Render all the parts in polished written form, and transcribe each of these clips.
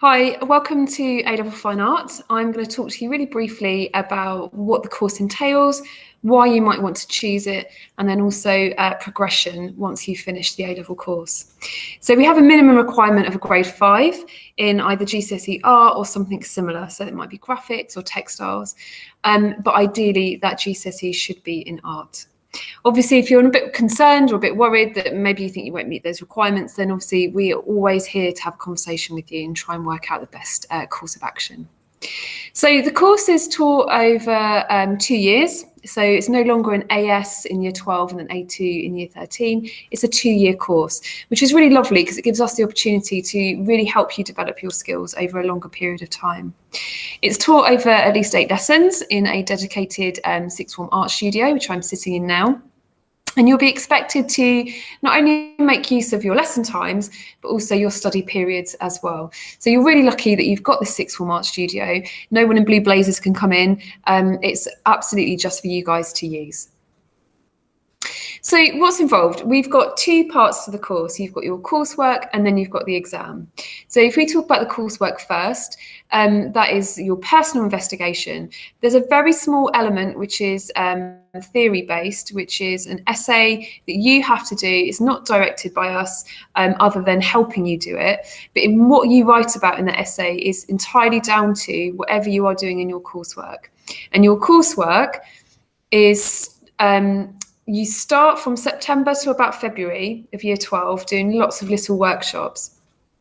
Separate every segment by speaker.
Speaker 1: Hi, welcome to A-Level Fine Arts. I'm going to talk to you really briefly about what the course entails, why you might want to choose it, and then also progression once you've finished the A-Level course. So we have a minimum requirement of a grade 5 in either GCSE art or something similar. So it might be graphics or textiles, but ideally that GCSE should be in art. Obviously, if you're a bit concerned or a bit worried that maybe you think you won't meet those requirements, then obviously we are always here to have a conversation with you and try and work out the best course of action. So the course is taught over 2 years. So it's no longer an AS in year 12 and an A2 in year 13. It's a 2-year course, which is really lovely because it gives us the opportunity to really help you develop your skills over a longer period of time. It's taught over at least 8 lessons in a dedicated sixth form art studio, which I'm sitting in now. And you'll be expected to not only make use of your lesson times, but also your study periods as well. So you're really lucky that you've got the sixth form art studio. No one in blue blazers can come in. It's absolutely just for you guys to use. So what's involved? We've got 2 parts to the course. You've got your coursework and then you've got the exam. So if we talk about the coursework first, that is your personal investigation. There's a very small element which is theory-based, which is an essay that you have to do. It's not directed by us other than helping you do it. But in what you write about in the essay is entirely down to whatever you are doing in your coursework. And your coursework is... you start from September to about February of year 12 doing lots of little workshops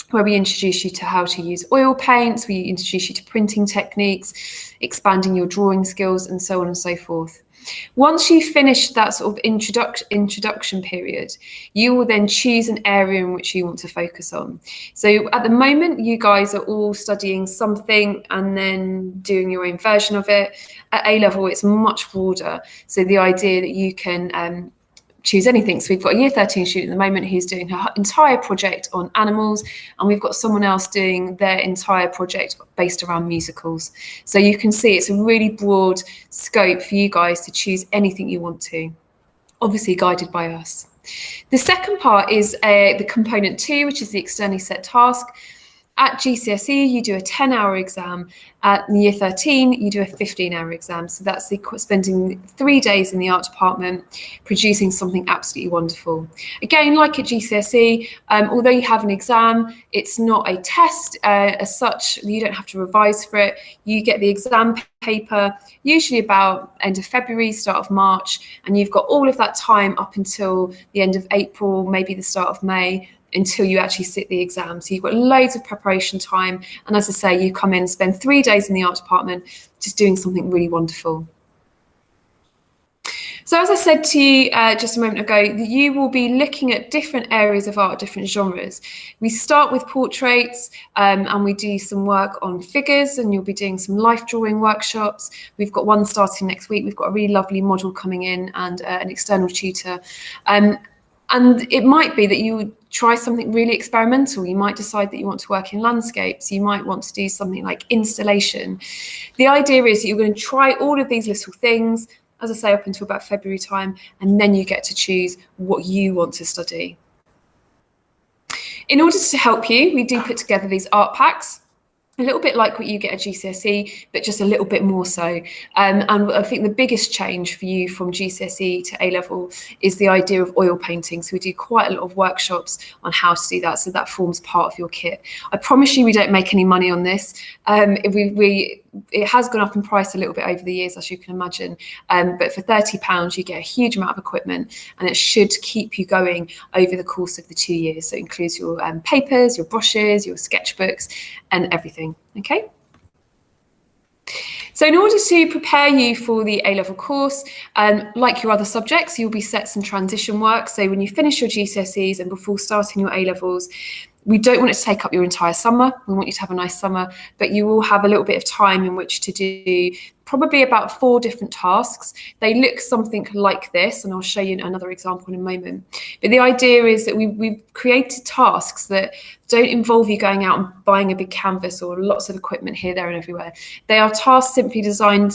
Speaker 1: where we introduce you to how to use oil paints, we introduce you to printing techniques, expanding your drawing skills, and so on and so forth. Once you finish that sort of introduction period, you will then choose an area in which you want to focus on. So at the moment, you guys are all studying something and then doing your own version of it. At A-level, it's much broader. So the idea that you can choose anything. So we've got a year 13 student at the moment who's doing her entire project on animals, and we've got someone else doing their entire project based around musicals. So you can see it's a really broad scope for you guys to choose anything you want to, obviously guided by us. The second part is the component 2, which is the externally set task. At GCSE, you do a 10-hour exam. At year 13, you do a 15-hour exam. So that's spending 3 days in the art department, producing something absolutely wonderful. Again, like at GCSE, although you have an exam, it's not a test as such. You don't have to revise for it. You get the exam paper, usually about end of February, start of March, and you've got all of that time up until the end of April, maybe the start of May, until you actually sit the exam. So you've got loads of preparation time. And as I say, you come in and spend 3 days in the art department just doing something really wonderful. So as I said to you just a moment ago, you will be looking at different areas of art, different genres. We start with portraits and we do some work on figures, and you'll be doing some life drawing workshops. We've got one starting next week. We've got a really lovely model coming in and an external tutor. And it might be that you would try something really experimental. You might decide that you want to work in landscapes. You might want to do something like installation. The idea is that you're going to try all of these little things, as I say, up until about February time, and then you get to choose what you want to study. In order to help you, we do put together these art packs, a little bit like what you get at GCSE, but just a little bit more so. And I think the biggest change for you from GCSE to A-level is the idea of oil painting. So we do quite a lot of workshops on how to do that. So that forms part of your kit. I promise you we don't make any money on this. It has gone up in price a little bit over the years, as you can imagine. But for £30, you get a huge amount of equipment, and it should keep you going over the course of the 2 years. So it includes your papers, your brushes, your sketchbooks, and everything. Okay. So in order to prepare you for the A-level course, like your other subjects, you'll be set some transition work. So when you finish your GCSEs and before starting your A-levels, we don't want it to take up your entire summer. We want you to have a nice summer, but you will have a little bit of time in which to do probably about 4 different tasks. They look something like this, and I'll show you another example in a moment. But the idea is that we've created tasks that don't involve you going out and buying a big canvas or lots of equipment here, there, and everywhere. They are tasks simply designed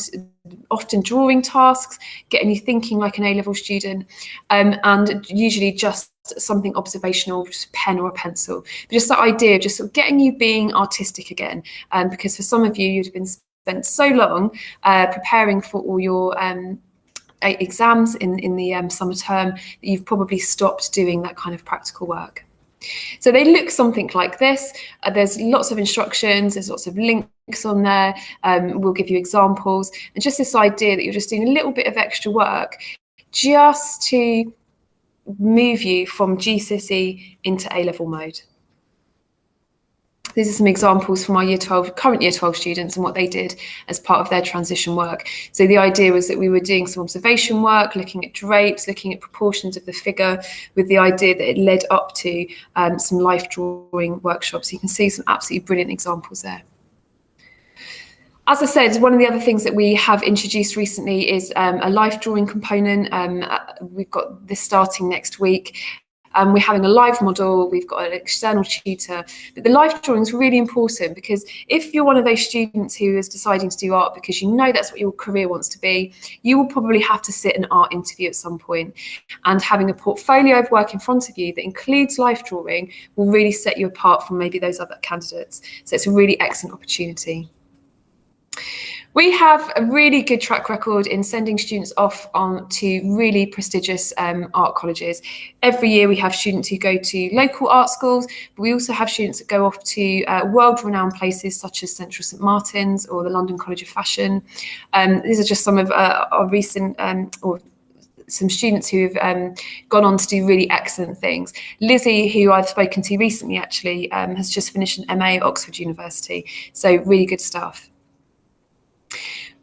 Speaker 1: often drawing tasks, getting you thinking like an A-level student, and usually just something observational, just a pen or a pencil. But just that idea of just sort of getting you being artistic again, because for some of you, you'd have been spent so long preparing for all your exams in the summer term that you've probably stopped doing that kind of practical work. So they look something like this. There's lots of instructions, there's lots of links on there. We'll give you examples, and just this idea that you're just doing a little bit of extra work just to move you from GCSE into A-level mode. These are some examples from our current year 12 students and what they did as part of their transition work. So the idea was that we were doing some observation work, looking at drapes, looking at proportions of the figure, with the idea that it led up to some life drawing workshops. You can see some absolutely brilliant examples there. As I said, one of the other things that we have introduced recently is a life drawing component. We've got this starting next week. We're having a live model, we've got an external tutor, but the life drawing is really important, because if you're one of those students who is deciding to do art because you know that's what your career wants to be, you will probably have to sit an art interview at some point, and having a portfolio of work in front of you that includes life drawing will really set you apart from maybe those other candidates. So it's a really excellent opportunity. We have a really good track record in sending students off on to really prestigious art colleges. Every year we have students who go to local art schools, but we also have students that go off to world-renowned places such as Central St Martin's or the London College of Fashion. These are just some of our recent or some students who have gone on to do really excellent things. Lizzie, who I've spoken to recently actually, has just finished an MA at Oxford University, so really good stuff.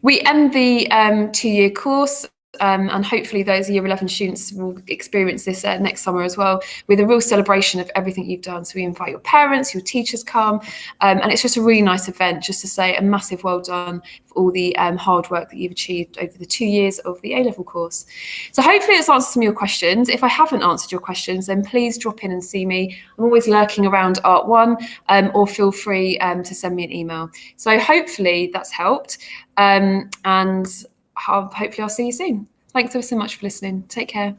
Speaker 1: We end the 2-year course, and hopefully those year 11 students will experience this next summer as well, with a real celebration of everything you've done. So we invite your parents, your teachers come, and it's just a really nice event just to say a massive well done for all the hard work that you've achieved over the 2 years of the A-level course. So hopefully this answers some of your questions. If I haven't answered your questions, then please drop in and see me. I'm always lurking around Art 1, or feel free to send me an email. So hopefully that's helped, and hopefully I'll see you soon. Thanks ever so much for listening. Take care.